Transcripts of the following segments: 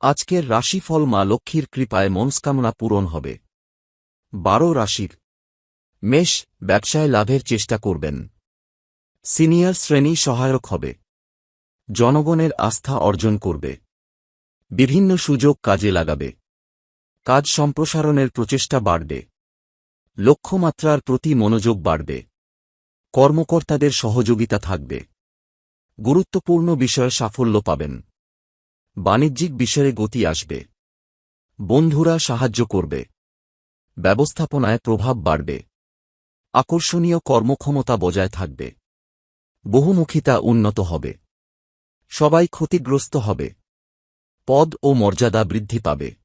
আজকের রাশিফল মা লক্ষ্মীর কৃপায় মনস্কামনা পূরণ হবে। 12 রাশির মেষ, ব্যবসায় লাভের চেষ্টা করবেন। সিনিয়র শ্রেণী সহায়ক হবে। জনগণের আস্থা অর্জন করবে। বিভিন্ন সুযোগ কাজে লাগাবে। কাজ সম্প্রসারণের প্রচেষ্টা বাড়বে। লক্ষ্যমাত্রার প্রতি মনোযোগ বাড়বে। কর্মকর্তাদের সহযোগিতা থাকবে। গুরুত্বপূর্ণ বিষয়ে সাফল্য পাবেন। বাণিজ্যিক বিষয়ে গতি আসবে। বন্ধুরা সাহায্য করবে। ব্যবস্থাপনায় প্রভাব বাড়বে। আকর্ষণীয় কর্মক্ষমতা বজায় থাকবে। বহুমুখিতা উন্নত হবে। সবাই ক্ষতিগ্রস্ত হবে। পদ ও মর্যাদা বৃদ্ধি পাবে।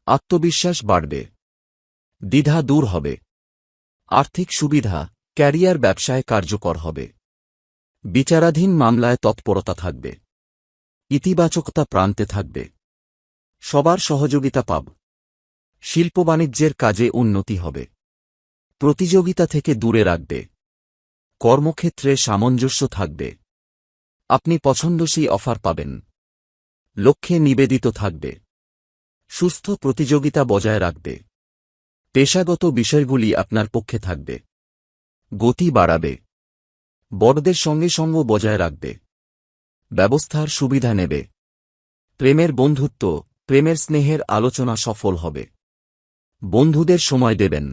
আত্মবিশ্বাস বাড়বে। দ্বিধা দূর হবে। আর্থিক সুবিধা, ক্যারিয়ার ব্যবসায় কার্যকর হবে। বিচারাধীন মামলায় তৎপরতা থাকবে। ইতিবাচকতা প্রান্তে থাকবে। সবার সহযোগিতা পাব। শিল্প বাণিজ্যের কাজে উন্নতি হবে। প্রতিযোগিতা থেকে দূরে রাখবে। কর্মক্ষেত্রে সামঞ্জস্য থাকবে। আপনি পছন্দসই অফার পাবেন। লক্ষ্যে নিবেদিত থাকবে। সুস্থ প্রতিযোগিতা বজায় রাখবে। পেশাগত বিষয়গুলি আপনার পক্ষে থাকবে। গতি বাড়াবে। বড়দের সঙ্গে সঙ্গ বজায় রাখবে। ব্যবস্থার সুবিধা নেবে। প্রেমের বন্ধুত্ব, প্রেমের স্নেহের আলোচনা সফল হবে। বন্ধুদের সময় দেবেন।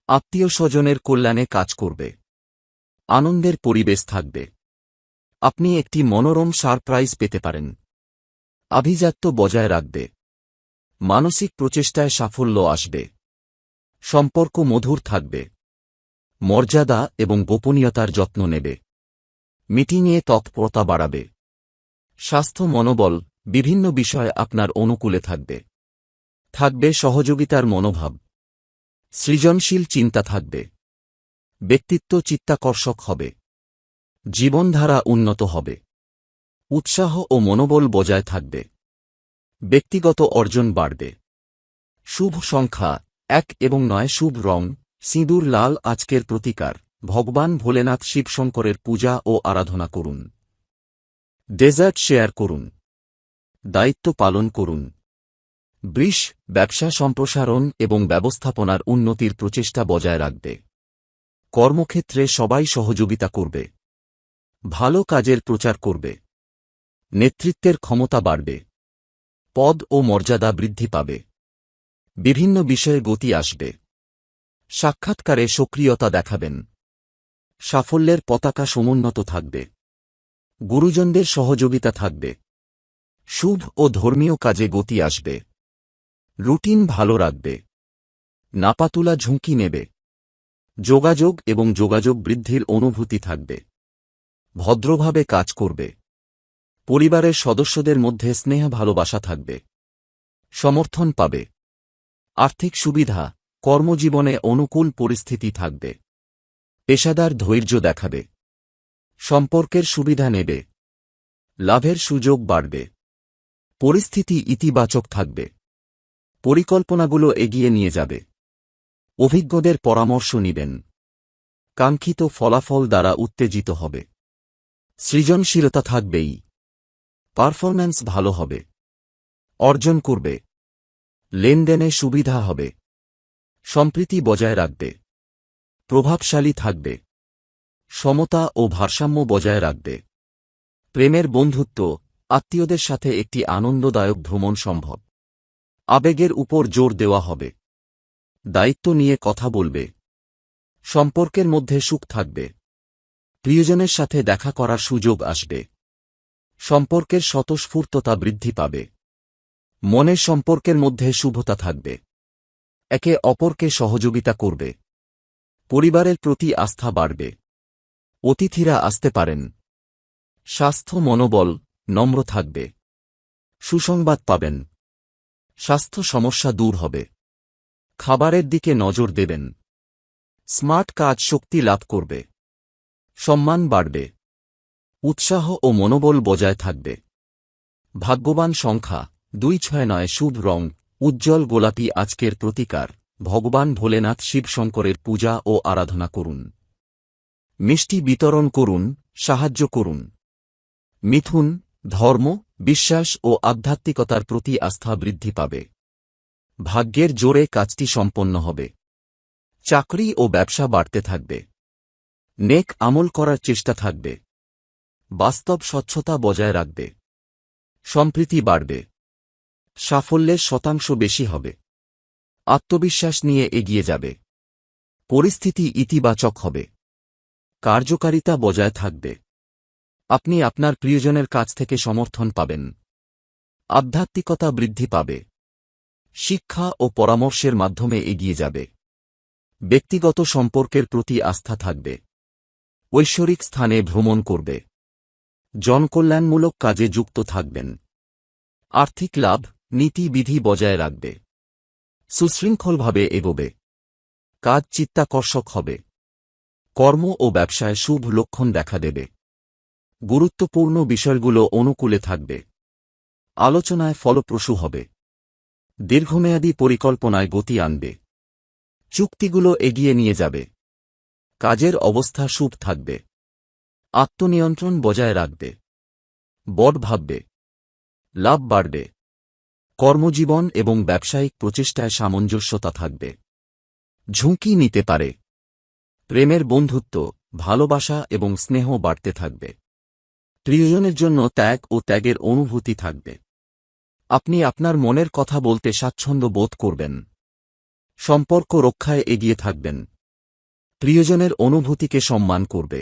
আত্মীয় স্বজনের কল্যাণে কাজ করবে। আনন্দের পরিবেশ থাকবে। আপনি একটি মনোরম সারপ্রাইজ পেতে পারেন। আভিজাত্য বজায় রাখবে। মানসিক প্রচেষ্টায় সাফল্য আসবে। সম্পর্ক মধুর থাকবে। মর্যাদা এবং গোপনীয়তার যত্ন নেবে। মিটিংয়ে তৎপরতা বাড়াবে। স্বাস্থ্য মনোবল, বিভিন্ন বিষয় আপনার অনুকূলে থাকবে। থাকবে সহযোগিতার মনোভাব। সৃজনশীল চিন্তা থাকবে। ব্যক্তিত্ব চিত্তাকর্ষক হবে। জীবনধারা উন্নত হবে। উৎসাহ ও মনোবল বজায় থাকবে। ব্যক্তিগত অর্জন বাড়বে। শুভ সংখ্যা 1 এবং 9। শুভ রং সিঁদুর লাল। আজকের প্রতিকার, ভগবান ভোলেনাথ শিবশঙ্করের পূজা ও আরাধনা করুন। ডেজার্ট শেয়ার করুন। দায়িত্ব পালন করুন। বৃষ, ব্যবসা সম্প্রসারণ এবং ব্যবস্থাপনার উন্নতির প্রচেষ্টা বজায় রাখবে। কর্মক্ষেত্রে সবাই সহযোগিতা করবে। ভালো কাজের প্রচার করবে। নেতৃত্বের ক্ষমতা বাড়বে। পদ ও মর্যাদা বৃদ্ধি পাবে। বিভিন্ন বিষয়ে গতি আসবে। সাক্ষাৎকারে সক্রিয়তা দেখাবেন। সাফল্যের পতাকা সমুন্নত থাকবে। গুরুজনদের সহযোগিতা থাকবে। শুভ ও ধর্মীয় কাজে গতি আসবে। রুটিন ভালো রাখবে। নাপাতুলা ঝুঁকি নেবে। যোগাযোগ এবং যোগাযোগ বৃদ্ধির অনুভূতি থাকবে। ভদ্রভাবে কাজ করবে। পরিবারের সদস্যদের মধ্যে স্নেহ ভালোবাসা থাকবে। সমর্থন পাবে। আর্থিক সুবিধা, কর্মজীবনে অনুকূল পরিস্থিতি থাকবে। পেশাদার ধৈর্য দেখাবে। সম্পর্কের সুবিধা নেবে। লাভের সুযোগ বাড়বে। পরিস্থিতি ইতিবাচক থাকবে। পরিকল্পনাগুলো এগিয়ে নিয়ে যাবে। অভিজ্ঞদের পরামর্শ নিবেন। কাঙ্ক্ষিত ফলাফল দ্বারা উত্তেজিত হবে। সৃজনশীলতা থাকবেই। পারফরম্যান্স ভালো হবে। অর্জন করবে। লেনদেনে সুবিধা হবে। সম্প্রীতি বজায় রাখবে। প্রভাবশালী থাকবে। সমতা ও ভারসাম্য বজায় রাখবে। প্রেমের বন্ধুত্ব, আত্মীয়দের সাথে একটি আনন্দদায়ক ভ্রমণ সম্ভব। আবেগের উপর জোর দেওয়া হবে। দায়িত্ব নিয়ে কথা বলবে। সম্পর্কের মধ্যে সুখ থাকবে। প্রিয়জনের সাথে দেখা করার সুযোগ আসবে। সম্পর্কের স্বতঃস্ফূর্ততা বৃদ্ধি পাবে। মনের সম্পর্কের মধ্যে শুভতা থাকবে। একে অপরকে সহযোগিতা করবে। পরিবারের প্রতি আস্থা বাড়বে। অতিথিরা আসতে পারেন। স্বাস্থ্য মনোবল নম্র থাকবে। সুসংবাদ পাবেন। স্বাস্থ্য সমস্যা দূর হবে। খাবারের দিকে নজর দেবেন। স্মার্ট কাজ শক্তি লাভ করবে। সম্মান বাড়বে। উৎসাহ ও মনোবল বজায় থাকবে। ভাগ্যবান সংখ্যা 269। শুভ রং উজ্জ্বল গোলাপি। আজকের প্রতিকার, ভগবান ভোলেনাথ শিবশঙ্করের পূজা ও আরাধনা করুন। মিষ্টি বিতরণ করুন, সাহায্য করুন। মিথুন, ধর্ম, বিশ্বাস ও আধ্যাত্মিকতার প্রতি আস্থা বৃদ্ধি পাবে। ভাগ্যের জোরে কাজটি সম্পন্ন হবে। চাকরি ও ব্যবসা বাড়তে থাকবে। নেক আমল করার চেষ্টা থাকবে। বাস্তব স্বচ্ছতা বজায় রাখবে। সম্প্রীতি বাড়বে। সাফল্যের শতাংশ বেশি হবে। আত্মবিশ্বাস নিয়ে এগিয়ে যাবে। পরিস্থিতি ইতিবাচক হবে। কার্যকারিতা বজায় থাকবে। আপনি আপনার প্রিয়জনের কাছ থেকে সমর্থন পাবেন। আধ্যাত্মিকতা বৃদ্ধি পাবে। শিক্ষা ও পরামর্শের মাধ্যমে এগিয়ে যাবে। ব্যক্তিগত সম্পর্কের প্রতি আস্থা থাকবে। ঐশ্বরিক স্থানে ভ্রমণ করবে। জনকল্যাণমূলক কাজে যুক্ত থাকবেন। আর্থিক লাভ, নীতিবিধি বজায় রাখবে। সুশৃঙ্খলভাবে এগোবে। কাজ চিত্তাকর্ষক হবে। কর্ম ও ব্যবসায় শুভ লক্ষণ দেখা দেবে। গুরুত্বপূর্ণ বিষয়গুলো অনুকূলে থাকবে। আলোচনায় ফলপ্রসূ হবে। দীর্ঘমেয়াদী পরিকল্পনায় গতি আনবে। চুক্তিগুলো এগিয়ে নিয়ে যাবে। কাজের অবস্থা শুভ থাকবে। আত্মনিয়ন্ত্রণ বজায় রাখবে। বড় ভাববে। লাভ বাড়বে। কর্মজীবন এবং ব্যবসায়িক প্রচেষ্টায় সামঞ্জস্যতা থাকবে। ঝুঁকি নিতে পারে। প্রেমের বন্ধুত্ব, ভালোবাসা এবং স্নেহ বাড়তে থাকবে। প্রিয়জনের জন্য ত্যাগ ও ত্যাগের অনুভূতি থাকবে। আপনি আপনার মনের কথা বলতে স্বাচ্ছন্দ্য বোধ করবেন। সম্পর্ক রক্ষায় এগিয়ে থাকবেন। প্রিয়জনের অনুভূতিকে সম্মান করবে।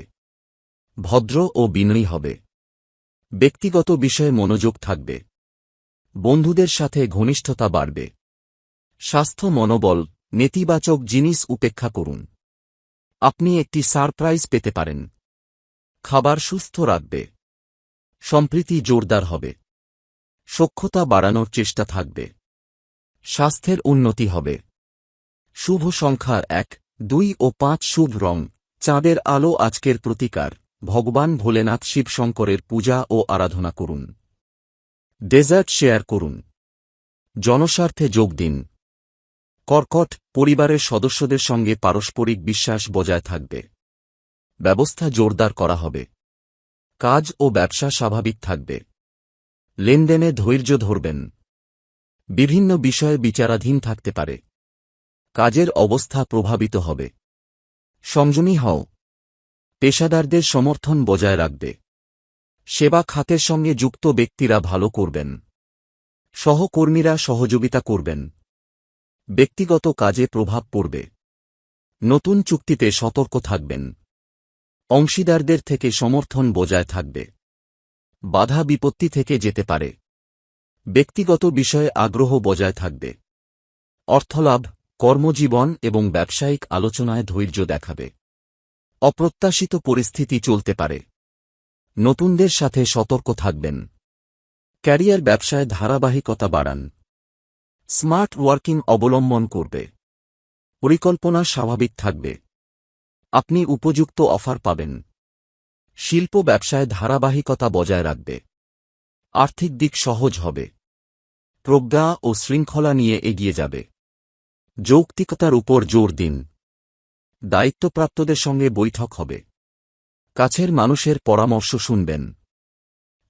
ভদ্র ও বিনয়ী হবে। ব্যক্তিগত বিষয়ে মনোযোগ থাকবে। বন্ধুদের সাথে ঘনিষ্ঠতা বাড়বে। স্বাস্থ্য মনোবল, নেতিবাচক জিনিস উপেক্ষা করুন। আপনি একটি সারপ্রাইজ পেতে পারেন। খাবার সুস্থ রাখবে। সম্প্রীতি জোরদার হবে। সখ্যতা বাড়ানোর চেষ্টা থাকবে। স্বাস্থ্যের উন্নতি হবে। শুভ সংখ্যা 1, 2 ও 5 শুভ রং চাঁদের আলো আজকের প্রতিকার। ভগবান ভোলেনাথ শিবশঙ্করের পূজা ও আরাধনা করুন। ডেজার্ট শেয়ার করুন। জনস্বার্থে যোগ দিন। কর্কট, পরিবারের সদস্যদের সঙ্গে পারস্পরিক বিশ্বাস বজায় থাকবে। ব্যবস্থা জোরদার করা হবে। কাজ ও ব্যবসা স্বাভাবিক থাকবে। লেনদেনে ধৈর্য ধরবেন। বিভিন্ন বিষয়ে বিচারাধীন থাকতে পারে। কাজের অবস্থা প্রভাবিত হবে। সংযমী হও। পেশাদারদের সমর্থন বজায় রাখবে। সেবা খাতের সঙ্গে যুক্ত ব্যক্তিরা ভালো করবেন। সহকর্মীরা সহযোগিতা করবেন। ব্যক্তিগত কাজে প্রভাব পড়বে। নতুন চুক্তিতে সতর্ক থাকবেন। অংশীদারদের থেকে সমর্থন বজায় থাকবে। বাধা বিপত্তি থেকে যেতে পারে। ব্যক্তিগত বিষয়ে আগ্রহ বজায় থাকবে। অর্থলাভ, কর্মজীবন এবং ব্যবসায়িক আলোচনায় ধৈর্য দেখাবে। অপ্রত্যাশিত পরিস্থিতি চলতে পারে। নতুনদের সাথে সতর্ক থাকবেন। ক্যারিয়ার ব্যবসায় ধারাবাহিকতা বাড়ান। স্মার্ট ওয়ার্কিং অবলম্বন করবে। পরিকল্পনা স্বাভাবিক থাকবে। আপনি উপযুক্ত অফার পাবেন। শিল্প ব্যবসায় ধারাবাহিকতা বজায় রাখবে। আর্থিক দিক সহজ হবে। প্রজ্ঞা ও শৃঙ্খলা নিয়ে এগিয়ে যাবে। যৌক্তিকতার উপর জোর দিন। দায়িত্বপ্রাপ্তদের সঙ্গে বৈঠক হবে। কাছের মানুষের পরামর্শ শুনবেন।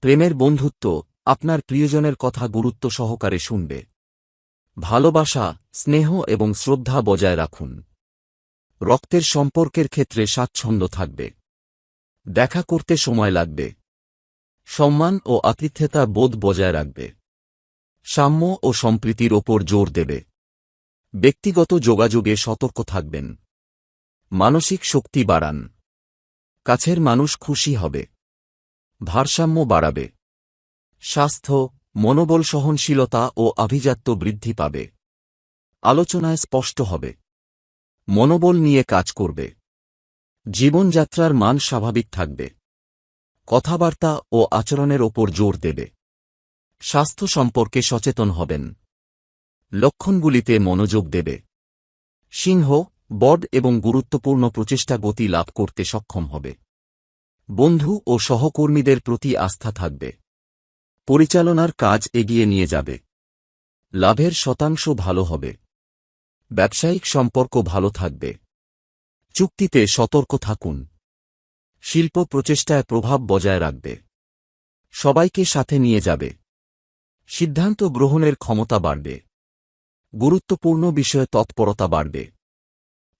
প্রেমের বন্ধুত্ব, আপনার প্রিয়জনের কথা গুরুত্ব সহকারে শুনবে। ভালোবাসা, স্নেহ এবং শ্রদ্ধা বজায় রাখুন। রক্তের সম্পর্কের ক্ষেত্রে স্বাচ্ছন্দ্য থাকবে। দেখা করতে সময় লাগবে। সম্মান ও আতিথ্যতা বোধ বজায় রাখবে। সাম্য ও সম্প্রীতির ওপর জোর দেবে। ব্যক্তিগত যোগাযোগে সতর্ক থাকবেন। মানসিক শক্তি বাড়ান। কাছের মানুষ খুশি হবে। ভারসাম্য বাড়াবে। স্বাস্থ্য, মনোবল সহনশীলতা ও আভিজাত্য বৃদ্ধি পাবে। আলোচনায় স্পষ্ট হবে। মনোবল নিয়ে কাজ করবে। জীবনযাত্রার মান স্বাভাবিক থাকবে। কথাবার্তা ও আচরণের ওপর জোর দেবে। স্বাস্থ্য সম্পর্কে সচেতন হবেন। লক্ষণগুলিতে মনোযোগ দেবে। সিংহ, বড় এবং গুরুত্বপূর্ণ প্রচেষ্টা গতি লাভ করতে সক্ষম হবে। বন্ধু ও সহকর্মীদের প্রতি আস্থা থাকবে। পরিচালনার কাজ এগিয়ে নিয়ে যাবে। লাভের শতাংশ ভালো হবে। ব্যবসায়িক সম্পর্ক ভালো থাকবে। চুক্তিতে সতর্ক থাকুন। শিল্প প্রচেষ্টায় প্রভাব বজায় রাখবে। সবাইকে সাথে নিয়ে যাবে। সিদ্ধান্ত গ্রহণের ক্ষমতা বাড়বে। গুরুত্বপূর্ণ বিষয়ে তৎপরতা বাড়বে।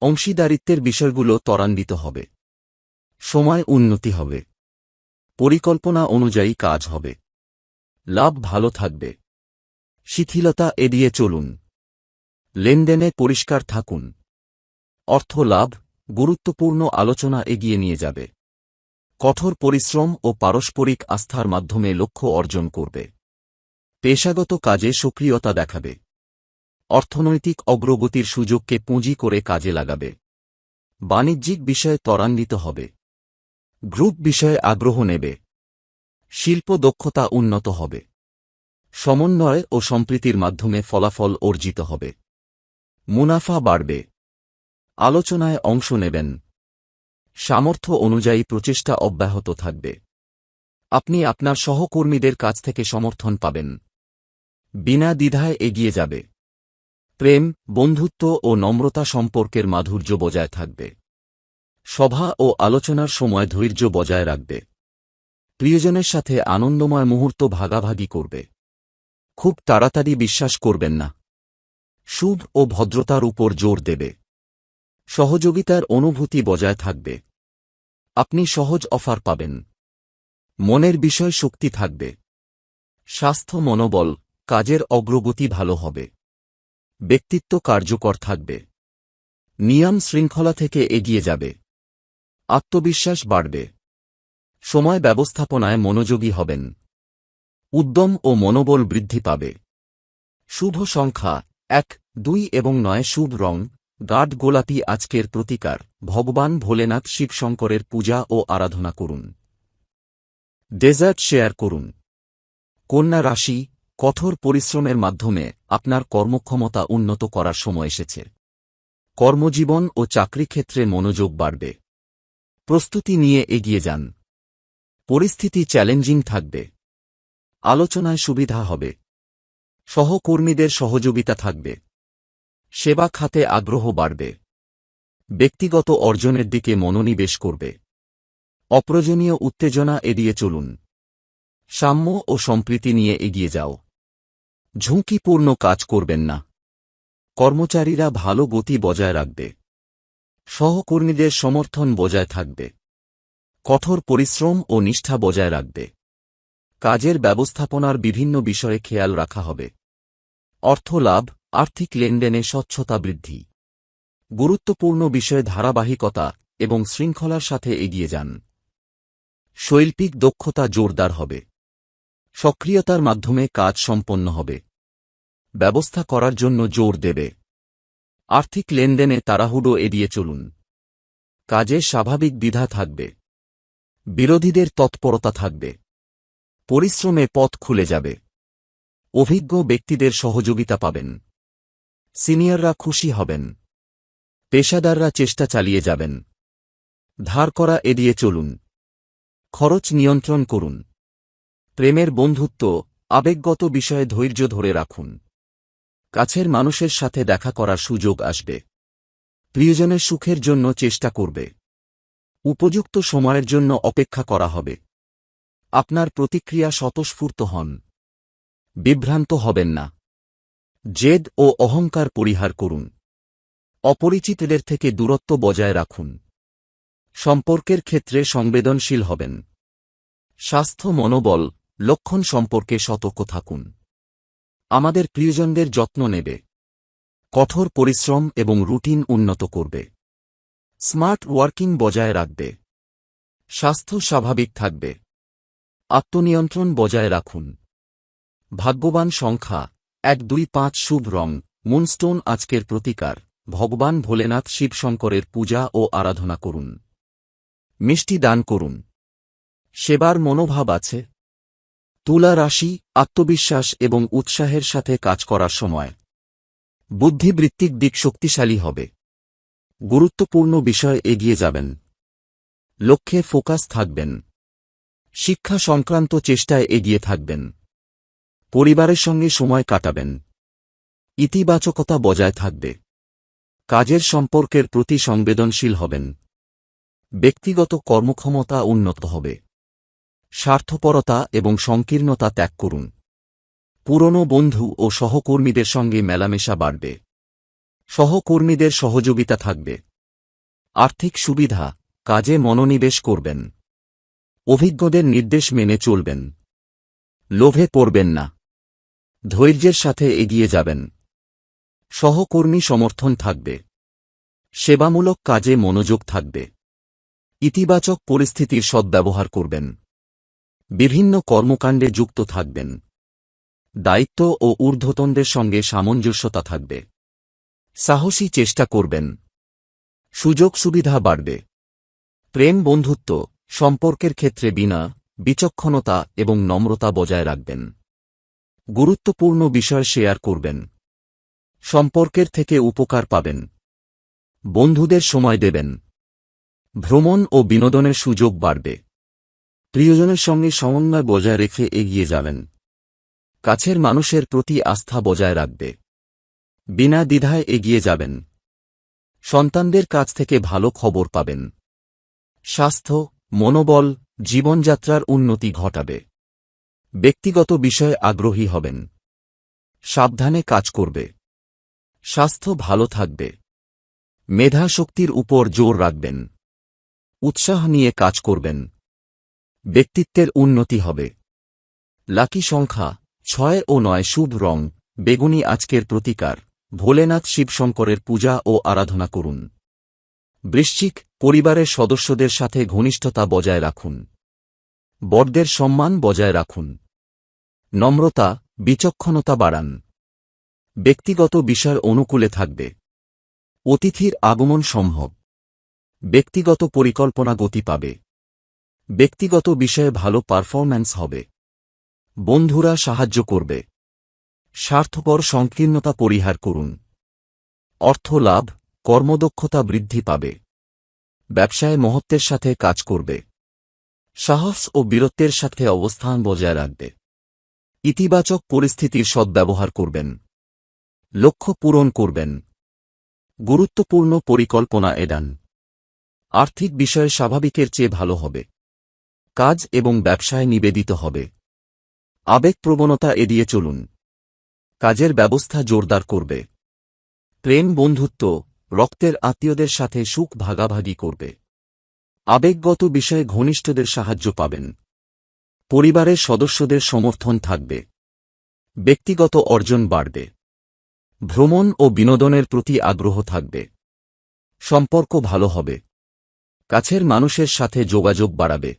অংশীদারিত্বের বিষয়গুলো ত্বরান্বিত হবে। সময় উন্নতি হবে। পরিকল্পনা অনুযায়ী কাজ হবে। লাভ ভালো থাকবে। শিথিলতা এড়িয়ে চলুন। লেনদেনে পরিষ্কার থাকুন। অর্থ লাভ, গুরুত্বপূর্ণ আলোচনা এগিয়ে নিয়ে যাবে। কঠোর পরিশ্রম ও পারস্পরিক আস্থার মাধ্যমে লক্ষ্য অর্জন করবে। পেশাগত কাজে সক্রিয়তা দেখাবে। অর্থনৈতিক অগ্রগতির সুযোগকে পুঁজি করে কাজে লাগাবে। বাণিজ্যিক বিষয়ে ত্বরান্বিত হবে। গ্রুপ বিষয়ে আগ্রহ নেবে। শিল্প দক্ষতা উন্নত হবে। সমন্বয় ও সম্প্রীতির মাধ্যমে ফলাফল অর্জিত হবে। মুনাফা বাড়বে। আলোচনায় অংশ নেবেন। সামর্থ্য অনুযায়ী প্রচেষ্টা অব্যাহত থাকবে। আপনি আপনার সহকর্মীদের কাছ থেকে সমর্থন পাবেন। বিনা দ্বিধায় এগিয়ে যাবে। প্রেম, বন্ধুত্ব ও নম্রতা সম্পর্কের মাধুর্য বজায় থাকবে। সভা ও আলোচনার সময় ধৈর্য বজায় রাখবে। প্রিয়জনের সাথে আনন্দময় মুহূর্ত ভাগাভাগি করবে। খুব তাড়াতাড়ি বিশ্বাস করবেন না। সুদ ও ভদ্রতার উপর জোর দেবে। সহযোগিতার অনুভূতি বজায় থাকবে। আপনি সহজ অফার পাবেন। মনের বিষয় শক্তি থাকবে। স্বাস্থ্য মনোবল, কাজের অগ্রগতি ভালো হবে। ব্যক্তিত্ব কার্যকর থাকবে। নিয়ম শৃঙ্খলা থেকে এগিয়ে যাবে। আত্মবিশ্বাস বাড়বে। সময় ব্যবস্থাপনায় মনোযোগী হবেন। উদ্যম ও মনোবল বৃদ্ধি পাবে। শুভ সংখ্যা 1, 2 এবং 9। শুভ রং গাঢ় গোলাপি। আজকের প্রতিকার ভগবান ভোলেনাথ শিবশঙ্করের পূজা ও আরাধনা করুন। ডেজার্ট শেয়ার করুন। কন্যা রাশি, কঠোর পরিশ্রমের মাধ্যমে আপনার কর্মক্ষমতা উন্নত করার সময় এসেছে। কর্মজীবন ও চাকরি ক্ষেত্রে মনোযোগ বাড়বে। প্রস্তুতি নিয়ে এগিয়ে যান। পরিস্থিতি চ্যালেঞ্জিং থাকবে। আলোচনায় সুবিধা হবে। সহকর্মীদের সহযোগিতা থাকবে। সেবা খাতে আগ্রহ বাড়বে। ব্যক্তিগত অর্জনের দিকে মনোনিবেশ করবে। অপ্রয়োজনীয় উত্তেজনা এড়িয়ে চলুন। সাম্য ও সম্প্রীতি নিয়ে এগিয়ে যাও। ঝুঁকিপূর্ণ কাজ করবেন না। কর্মচারীরা ভালো গতি বজায় রাখবে। সহকর্মীদের সমর্থন বজায় থাকবে। কঠোর পরিশ্রম ও নিষ্ঠা বজায় রাখবে। কাজের ব্যবস্থাপনার বিভিন্ন বিষয়ে খেয়াল রাখা হবে। অর্থ লাভ, আর্থিক লেনদেনে স্বচ্ছতা বৃদ্ধি। গুরুত্বপূর্ণ বিষয়ে ধারাবাহিকতা এবং শৃঙ্খলার সাথে এগিয়ে যান। শৈল্পিক দক্ষতা জোরদার হবে। সক্রিয়তার মাধ্যমে কাজ সম্পন্ন হবে। ব্যবস্থা করার জন্য জোর দেবে। আর্থিক লেনদেনে তাড়াহুড়ো এড়িয়ে চলুন। কাজে স্বাভাবিক দ্বিধা থাকবে। বিরোধীদের তৎপরতা থাকবে। পরিশ্রমে পথ খুলে যাবে। অভিজ্ঞ ব্যক্তিদের সহযোগিতা পাবেন। সিনিয়ররা খুশি হবেন। পেশাদাররা চেষ্টা চালিয়ে যাবেন। ধার করা এড়িয়ে চলুন। খরচ নিয়ন্ত্রণ করুন। প্রেমের বন্ধুত্ব, আবেগগত বিষয়ে ধৈর্য ধরে রাখুন। কাছের মানুষের সাথে দেখা করার সুযোগ আসবে। প্রিয়জনের সুখের জন্য চেষ্টা করবে। উপযুক্ত সময়ের জন্য অপেক্ষা করা হবে। আপনার প্রতিক্রিয়া স্বতঃস্ফূর্ত হন। বিভ্রান্ত হবেন না। জেদ ও অহংকার পরিহার করুন। অপরিচিতদের থেকে দূরত্ব বজায় রাখুন। সম্পর্কের ক্ষেত্রে সংবেদনশীল হবেন। স্বাস্থ্য মনোবল, লক্ষণ সম্পর্কে সতর্ক থাকুন। আমাদের প্রিয়জনদের যত্ন নেবে। কঠোর পরিশ্রম এবং রুটিন উন্নত করবে। স্মার্ট ওয়ার্কিং বজায় রাখবে। স্বাস্থ্য স্বাভাবিক থাকবে। আত্মনিয়ন্ত্রণ বজায় রাখুন। ভাগ্যবান সংখ্যা 1, 2, 5। শুভ রং মুনস্টোন। আজকের প্রতিকার ভগবান ভোলেনাথ শিবশঙ্করের পূজা ও আরাধনা করুন। মিষ্টি দান করুন। সেবার মনোভাব আছে। তুলা রাশি, আত্মবিশ্বাস এবং উৎসাহের সাথে কাজ করার সময়। বুদ্ধিবৃত্তিক দিক শক্তিশালী হবে। গুরুত্বপূর্ণ বিষয় এগিয়ে যাবেন। লক্ষ্যে ফোকাস থাকবেন। শিক্ষা সংক্রান্ত চেষ্টায় এগিয়ে থাকবেন। পরিবারের সঙ্গে সময় কাটাবেন। ইতিবাচকতা বজায় থাকবে। কাজের সম্পর্কের প্রতি সংবেদনশীল হবেন। ব্যক্তিগত কর্মক্ষমতা উন্নত হবে। স্বার্থপরতা এবং সংকীর্ণতা ত্যাগ করুন। পুরনো বন্ধু ও সহকর্মীদের সঙ্গে মেলামেশা বাড়বে। সহকর্মীদের সহযোগিতা থাকবে। আর্থিক সুবিধা, কাজে মনোনিবেশ করবেন। অভিজ্ঞদের নির্দেশ মেনে চলবেন। লোভে পড়বেন না। ধৈর্যের সাথে এগিয়ে যাবেন। সহকর্মী সমর্থন থাকবে। সেবামূলক কাজে মনোযোগ থাকবে। ইতিবাচক পরিস্থিতির সদ্ব্যবহার করবেন। বিভিন্ন কর্মকাণ্ডে যুক্ত থাকবেন। দায়িত্ব ও ঊর্ধ্বতনদের সঙ্গে সামঞ্জস্যতা থাকবে। সাহসী চেষ্টা করবেন। সুযোগ সুবিধা বাড়বে। প্রেম বন্ধুত্ব সম্পর্কের ক্ষেত্রে বিচক্ষণতা এবং নম্রতা বজায় রাখবেন। গুরুত্বপূর্ণ বিষয় শেয়ার করবেন। সম্পর্কের থেকে উপকার পাবেন। বন্ধুদের সময় দেবেন। ভ্রমণ ও বিনোদনের সুযোগ বাড়বে। প্রিয়জনের সঙ্গে সমন্বয় বজায় রেখে এগিয়ে যাবেন। কাছের মানুষের প্রতি আস্থা বজায় রাখবে। বিনা দ্বিধায় এগিয়ে যাবেন। সন্তানদের কাছ থেকে ভালো খবর পাবেন। স্বাস্থ্য, মনোবল, জীবনযাত্রার উন্নতি ঘটাবে। ব্যক্তিগত বিষয়ে আগ্রহী হবেন। সাবধানে কাজ করবে। স্বাস্থ্য ভালো থাকবে। মেধা শক্তির উপর জোর রাখবেন। উৎসাহ নিয়ে কাজ করবেন। ব্যক্তিত্বের উন্নতি হবে। লাকি সংখ্যা 6 ও 9। শুভ রং বেগুনি। আজকের প্রতিকার ভোলেনাথ শিবশঙ্করের পূজা ও আরাধনা করুন। বৃশ্চিক, পরিবারের সদস্যদের সাথে ঘনিষ্ঠতা বজায় রাখুন। বড়দের সম্মান বজায় রাখুন। নম্রতা, বিচক্ষণতা বাড়ান। ব্যক্তিগত বিষয় অনুকূলে থাকবে। অতিথির আগমন সম্ভব। ব্যক্তিগত পরিকল্পনা গতি পাবে। ব্যক্তিগত বিষয়ে ভালো পারফরম্যান্স হবে। বন্ধুরা সাহায্য করবে। স্বার্থপর সংকীর্ণতা পরিহার করুন। অর্থ লাভ, কর্মদক্ষতা বৃদ্ধি পাবে। ব্যবসায় মহত্বের সাথে কাজ করবে। সাহস ও বীরত্বের সাথে অবস্থান বজায় রাখবে। ইতিবাচক পরিস্থিতির সদ্ব্যবহার করবেন। লক্ষ্য পূরণ করবেন। গুরুত্বপূর্ণ পরিকল্পনা এড়ান। আর্থিক বিষয়ে স্বাভাবিকের চেয়ে ভালো হবে। কাজ এবং ব্যবসায় নিবেদিত হবে। আবেগপ্রবণতা এড়িয়ে চলুন। কাজের ব্যবস্থা জোরদার করবে। প্রেম বন্ধুত্ব, রক্তের আত্মীয়দের সাথে সুখ ভাগাভাগি করবে। আবেগগত বিষয়ে ঘনিষ্ঠদের সাহায্য পাবেন। পরিবারের সদস্যদের সমর্থন থাকবে। ব্যক্তিগত অর্জন বাড়বে। ভ্রমণ ও বিনোদনের প্রতি আগ্রহ থাকবে। সম্পর্ক ভালো হবে। কাছের মানুষের সাথে যোগাযোগ বাড়াবে।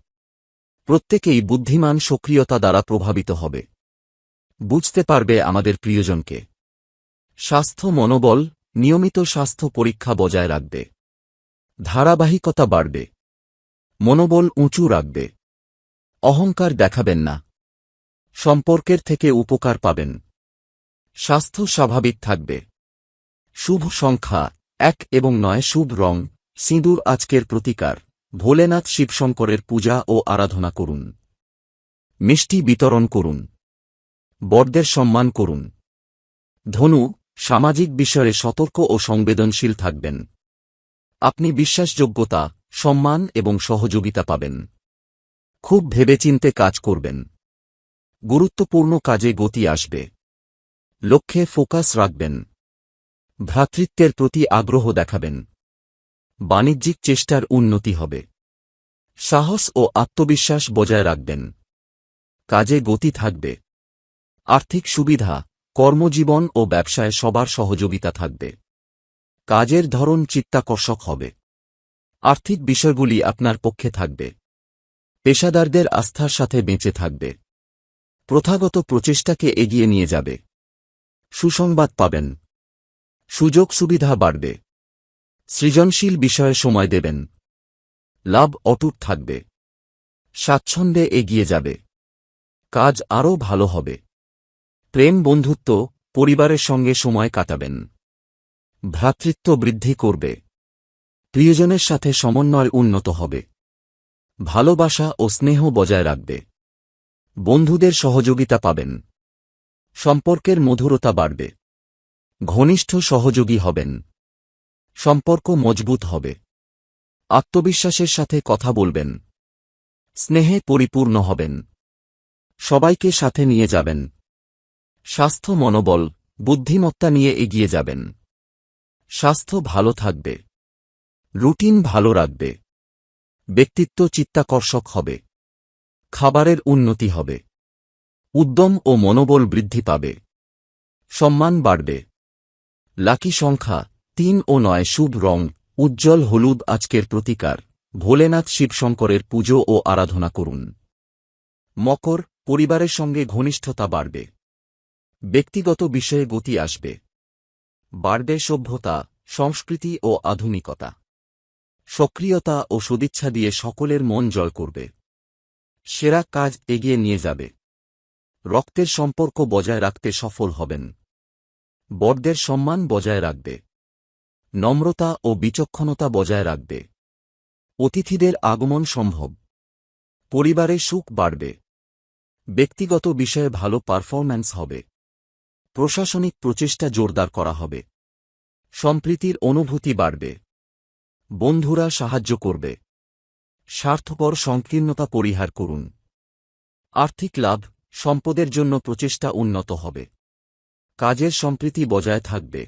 প্রত্যেকেই বুদ্ধিমান সক্রিয়তা দ্বারা প্রভাবিত হবে। বুঝতে পারবে আমাদের প্রিয়জনকে। স্বাস্থ্য মনোবল, নিয়মিত স্বাস্থ্য পরীক্ষা বজায় রাখবে। ধারাবাহিকতা বাড়বে। মনোবল উঁচু রাখবে। অহংকার দেখাবেন না। সম্পর্কের থেকে উপকার পাবেন। স্বাস্থ্য স্বাভাবিক থাকবে। শুভ সংখ্যা 1 এবং 9। শুভ রং সিঁদুর। আজকের প্রতিকার ভোলেনাথ শিবশঙ্করের পূজা ও আরাধনা করুন। মিষ্টি বিতরণ করুন। বড়দের সম্মান করুন। ধনু, সামাজিক বিষয়ে সতর্ক ও সংবেদনশীল থাকবেন। আপনি বিশ্বাসযোগ্যতা, সম্মান এবং সহযোগিতা পাবেন। খুব ভেবেচিন্তে কাজ করবেন। গুরুত্বপূর্ণ কাজে গতি আসবে। লক্ষ্যে ফোকাস রাখবেন। ভ্রাতৃত্বের প্রতি আগ্রহ দেখাবেন। বাণিজ্যিক চেষ্টার উন্নতি হবে। সাহস ও আত্মবিশ্বাস বজায় রাখবেন। কাজে গতি থাকবে। আর্থিক সুবিধা, কর্মজীবন ও ব্যবসায় সবার সহযোগিতা থাকবে। কাজের ধরন চিত্তাকর্ষক হবে। আর্থিক বিষয়গুলি আপনার পক্ষে থাকবে। পেশাদারদের আস্থার সাথে বেঁচে থাকবে। প্রথাগত প্রচেষ্টাকে এগিয়ে নিয়ে যাবে। সুসংবাদ পাবেন। সুযোগ সুবিধা বাড়বে। সৃজনশীল বিষয়ে সময় দেবেন। লাভ অটুট থাকবে। স্বাচ্ছন্দ্যে এগিয়ে যাবে। কাজ আরও ভালো হবে। প্রেম বন্ধুত্ব, পরিবারের সঙ্গে সময় কাটাবেন। ভ্রাতৃত্ব বৃদ্ধি করবে। প্রিয়জনের সাথে সমন্বয় উন্নত হবে। ভালোবাসা ও স্নেহ বজায় রাখবে। বন্ধুদের সহযোগিতা পাবেন। সম্পর্কের মধুরতা বাড়বে। ঘনিষ্ঠ সহযোগী হবেন। সম্পর্ক মজবুত হবে। আত্মবিশ্বাসের সাথে কথা বলবেন। স্নেহে পরিপূর্ণ হবেন। সবাইকে সাথে নিয়ে যাবেন। স্বাস্থ্য মনোবল বুদ্ধিমত্তা নিয়ে এগিয়ে যাবেন। স্বাস্থ্য ভালো থাকবে। রুটিন ভালো রাখবে। ব্যক্তিত্ব চিত্তাকর্ষক হবে। খাবারের উন্নতি হবে। উদ্যম ও মনোবল বৃদ্ধি পাবে। সম্মান বাড়বে। লাকি সংখ্যা 3 ও 9। শুভ রং উজ্জ্বল হলুদ। আজকের প্রতিকার ভোলেনাথ শিবশঙ্করের পুজো ও আরাধনা করুন। মকর পরিবারের সঙ্গে ঘনিষ্ঠতা বাড়বে। ব্যক্তিগত বিষয়ে গতি আসবে। বাড়বে সভ্যতা, সংস্কৃতি ও আধুনিকতা। সক্রিয়তা ও সদিচ্ছা দিয়ে সকলের মন জয় করবে। সেরা কাজ এগিয়ে নিয়ে যাবে। রক্তের সম্পর্ক বজায় রাখতে সফল হবেন। বড়দের সম্মান বজায় রাখবে। নম্রতা ও বিচক্ষণতা বজায় রাখবে। অতিথিদের আগমন সম্ভব। পরিবারে সুখ বাড়বে। ব্যক্তিগত বিষয়ে ভালো পারফরম্যান্স হবে। প্রশাসনিক প্রচেষ্টা জোরদার করা হবে। সম্প্রীতির অনুভূতি বাড়বে। বন্ধুরা সাহায্য করবে। স্বার্থপর সংকীর্ণতা পরিহার করুন। আর্থিক লাভ সম্পদের জন্য প্রচেষ্টা উন্নত হবে। কাজের সম্প্রীতি বজায় থাকবে।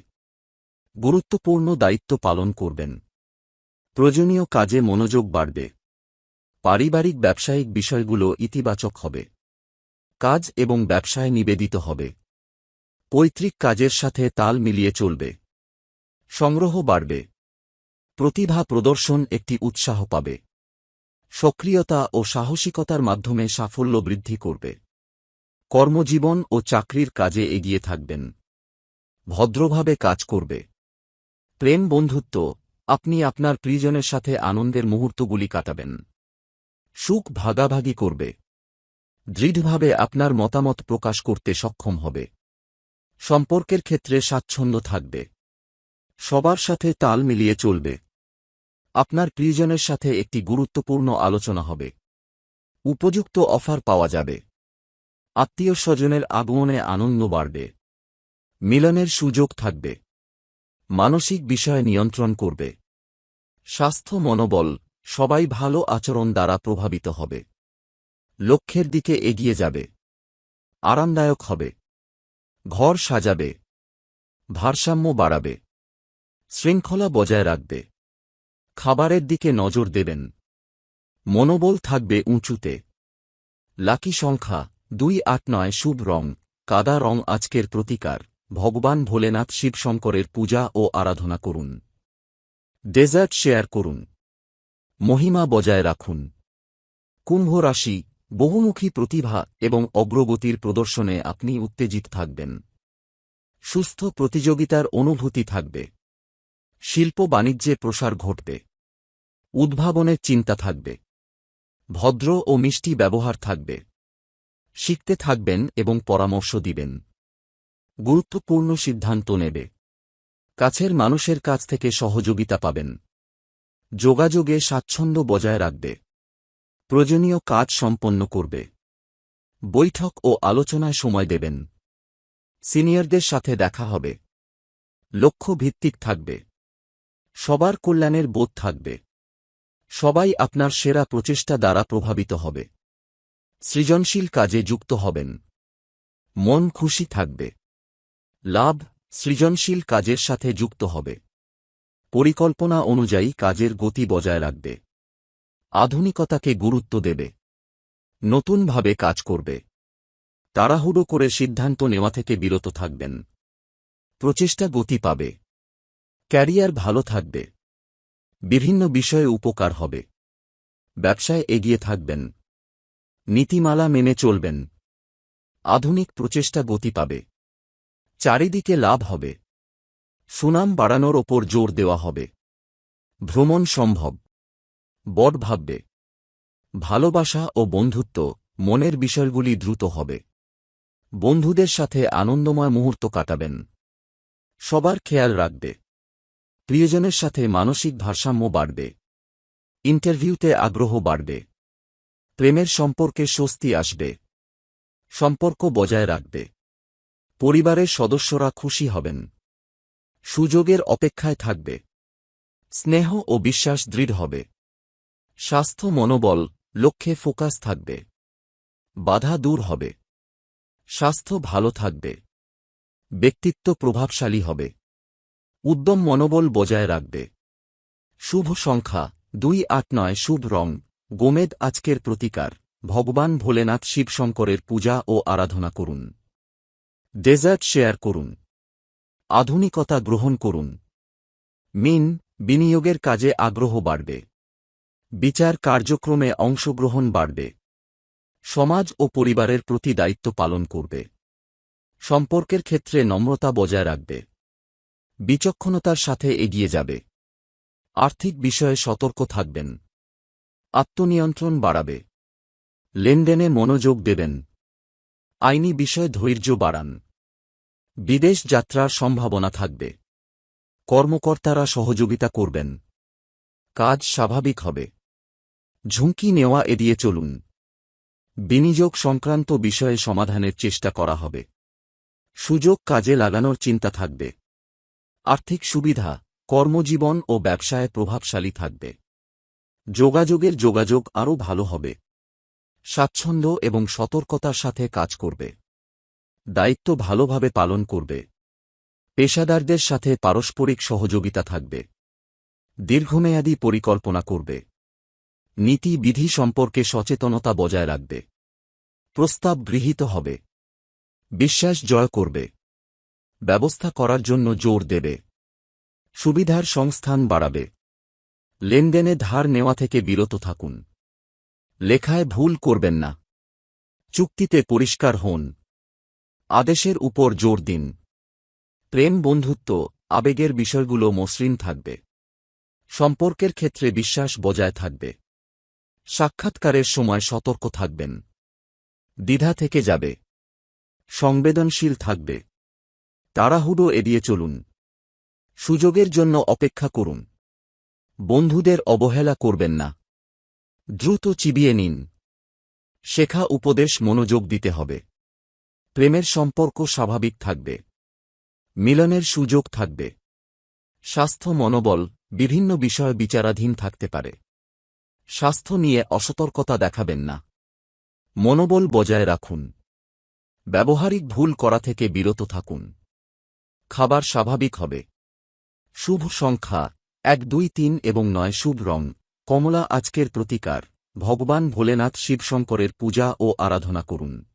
গুরুত্বপূর্ণ দায়িত্ব পালন করবেন। প্রয়োজনীয় কাজে মনোযোগ বাড়বে। পারিবারিক ব্যবসায়িক বিষয়গুলো ইতিবাচক হবে। কাজ এবং ব্যবসায় নিবেদিত হবে। পৈতৃক কাজের সাথে তাল মিলিয়ে চলবে। সংগ্রহ বাড়বে। প্রতিভা প্রদর্শন একটি উৎসাহ পাবে। সক্রিয়তা ও সাহসিকতার মাধ্যমে সাফল্য বৃদ্ধি করবে। কর্মজীবন ও চাকরির কাজে এগিয়ে থাকবেন। ভদ্রভাবে কাজ করবে। প্রেম বন্ধুত্ব আপনি আপনার প্রিয়জনের সাথে আনন্দের মুহূর্তগুলি কাটাবেন। সুখ ভাগাভাগি করবে। দৃঢ়ভাবে আপনার মতামত প্রকাশ করতে সক্ষম হবে। সম্পর্কের ক্ষেত্রে স্বাচ্ছন্দ্য থাকবে। সবার সাথে তাল মিলিয়ে চলবে। আপনার প্রিয়জনের সাথে একটি গুরুত্বপূর্ণ আলোচনা হবে। উপযুক্ত অফার পাওয়া যাবে। আত্মীয় স্বজনের আগমনে আনন্দ বাড়বে। মিলনের সুযোগ থাকবে। মানসিক বিষয় নিয়ন্ত্রণ করবে। স্বাস্থ্য মনোবল সবাই ভালো আচরণ দ্বারা প্রভাবিত হবে। লক্ষ্যের দিকে এগিয়ে যাবে। আরামদায়ক হবে। ঘর সাজাবে। ভারসাম্য বাড়াবে। শৃঙ্খলা বজায় রাখবে। খাবারের দিকে নজর দেবেন। মনোবল থাকবে উঁচুতে। লাকি সংখ্যা 2, 8, 9। শুভ রং কাদা রং। আজকের প্রতিকার ভগবান ভোলেনাথ শিবশঙ্করের পূজা ও আরাধনা করুন। ডেজার্ট শেয়ার করুন। মহিমা বজায় রাখুন। কুম্ভ রাশি বহুমুখী প্রতিভা এবং অগ্রগতির প্রদর্শনে আপনি উত্তেজিত থাকবেন। সুস্থ প্রতিযোগিতার অনুভূতি থাকবে। শিল্প বাণিজ্যে প্রসার ঘটবে। উদ্ভাবনের চিন্তা থাকবে। ভদ্র ও মিষ্টি ব্যবহার থাকবে। শিখতে থাকবেন এবং পরামর্শ দিবেন। গুরুত্বপূর্ণ সিদ্ধান্ত নেবে। কাছের মানুষের কাছ থেকে সহযোগিতা পাবেন। যোগাযোগে স্বাচ্ছন্দ্য বজায় রাখবে। প্রয়োজনীয় কাজ সম্পন্ন করবে। বৈঠক ও আলোচনায় সময় দেবেন। সিনিয়রদের সাথে দেখা হবে। লক্ষ্য ভিত্তিক থাকবে। সবার কল্যাণের বোধ থাকবে। সবাই আপনার সেরা প্রচেষ্টা দ্বারা প্রভাবিত হবে। সৃজনশীল কাজে যুক্ত হবেন। মন খুশি থাকবে। লাভ সৃজনশীল কাজের সাথে যুক্ত হবে। পরিকল্পনা অনুযায়ী কাজের গতি বজায় রাখবে। আধুনিকতাকে গুরুত্ব দেবে। নতুনভাবে কাজ করবে। তাড়াহুড়ো করে সিদ্ধান্ত নেওয়া থেকে বিরত থাকবেন। প্রচেষ্টা গতি পাবে। ক্যারিয়ার ভালো থাকবে। বিভিন্ন বিষয়ে উপকার হবে। ব্যবসায় এগিয়ে থাকবেন। নীতিমালা মেনে চলবেন। আধুনিক প্রচেষ্টা গতি পাবে। চারিদিকে লাভ হবে। সুনাম বাড়ানোর ওপর জোর দেওয়া হবে। ভ্রমণ সম্ভব। বড় ভাববে। ভালোবাসা ও বন্ধুত্ব মনের বিষয়গুলি দ্রুত হবে। বন্ধুদের সাথে আনন্দময় মুহূর্ত কাটাবেন। সবার খেয়াল রাখবে। প্রিয়জনের সাথে মানসিক ভারসাম্য বাড়বে। ইন্টারভিউতে আগ্রহ বাড়বে। প্রেমের সম্পর্কে স্বস্তি আসবে। সম্পর্ক বজায় রাখবে। পরিবারের সদস্যরা খুশি হবেন। সুযোগের অপেক্ষায় থাকবে। স্নেহ ও বিশ্বাস দৃঢ় হবে। স্বাস্থ্য মনোবল লক্ষ্যে ফোকাস থাকবে। বাধা দূর হবে। স্বাস্থ্য ভালো থাকবে। ব্যক্তিত্ব প্রভাবশালী হবে। উদ্যম মনোবল বজায় রাখবে। শুভ সংখ্যা 289। শুভ রং গোমেদ। আজকের প্রতিকার ভগবান ভোলেনাথ শিবশঙ্করের পূজা ও আরাধনা করুন। ডেজার্ট শেয়ার করুন। আধুনিকতা গ্রহণ করুন। মিন বিনিয়োগের কাজে আগ্রহ বাড়বে। বিচার কার্যক্রমে অংশগ্রহণ বাড়বে। সমাজ ও পরিবারের প্রতি দায়িত্ব পালন করবে। সম্পর্কের ক্ষেত্রে নম্রতা বজায় রাখবে। বিচক্ষণতার সাথে এগিয়ে যাবে। আর্থিক বিষয়ে সতর্ক থাকবেন। আত্মনিয়ন্ত্রণ বাড়াবে। লেনদেনে মনোযোগ দেবেন। আইনি বিষয়ে ধৈর্য বাড়ান। বিদেশ যাত্রার সম্ভাবনা থাকবে। কর্মকর্তারা সহযোগিতা করবেন। কাজ স্বাভাবিক হবে। ঝুঁকি নেওয়া এড়িয়ে চলুন। বিনিয়োগ সংক্রান্ত বিষয়ে সমাধানের চেষ্টা করা হবে। সুযোগ কাজে লাগানোর চিন্তা থাকবে। আর্থিক সুবিধা কর্মজীবন ও ব্যবসায় প্রভাবশালী থাকবে। যোগাযোগ আরও ভালো হবে। স্বাচ্ছন্দ্য এবং সতর্কতার সাথে কাজ করবে। দায়িত্ব ভালোভাবে পালন করবে। পেশাদারদের সাথে পারস্পরিক সহযোগিতা থাকবে। দীর্ঘমেয়াদী পরিকল্পনা করবে। নীতি বিধি সম্পর্কে সচেতনতা বজায় রাখবে। প্রস্তাব গৃহীত হবে। বিশ্বাস জয় করবে। ব্যবস্থা করার জন্য জোর দেবে। সুবিধার সংস্থান বাড়াবে। লেনদেনে ধার নেওয়া থেকে বিরত থাকুন। লেখায় ভুল করবেন না। চুক্তিতে পরিষ্কার হন। আদেশের উপর জোর দিন। প্রেম বন্ধুত্ব আবেগের বিষয়গুলো মসৃণ থাকবে। সম্পর্কের ক্ষেত্রে বিশ্বাস বজায় থাকবে। সাক্ষাৎকারের সময় সতর্ক থাকবেন। দ্বিধা থেকে যাবে। সংবেদনশীল থাকবে। তাড়াহুড়ো এড়িয়ে চলুন। সুযোগের জন্য অপেক্ষা করুন। বন্ধুদের অবহেলা করবেন না। দ্রুত চিবিয়ে নিন। শেখা উপদেশ মনোযোগ দিতে হবে। প্রেমের সম্পর্ক স্বাভাবিক থাকবে। মিলনের সুযোগ থাকবে। স্বাস্থ্য মনোবল বিভিন্ন বিষয় বিচারাধীন থাকতে পারে। স্বাস্থ্য নিয়ে অসতর্কতা দেখাবেন না। মনোবল বজায় রাখুন। ব্যবহারিক ভুল করা থেকে বিরত থাকুন। খাবার স্বাভাবিক হবে। শুভ সংখ্যা 1, 2, 3 এবং 9। শুভ রং কমলা। আজকের প্রতিকার ভগবান ভোলেনাথ শিবশঙ্করের পূজা ও আরাধনা করুন।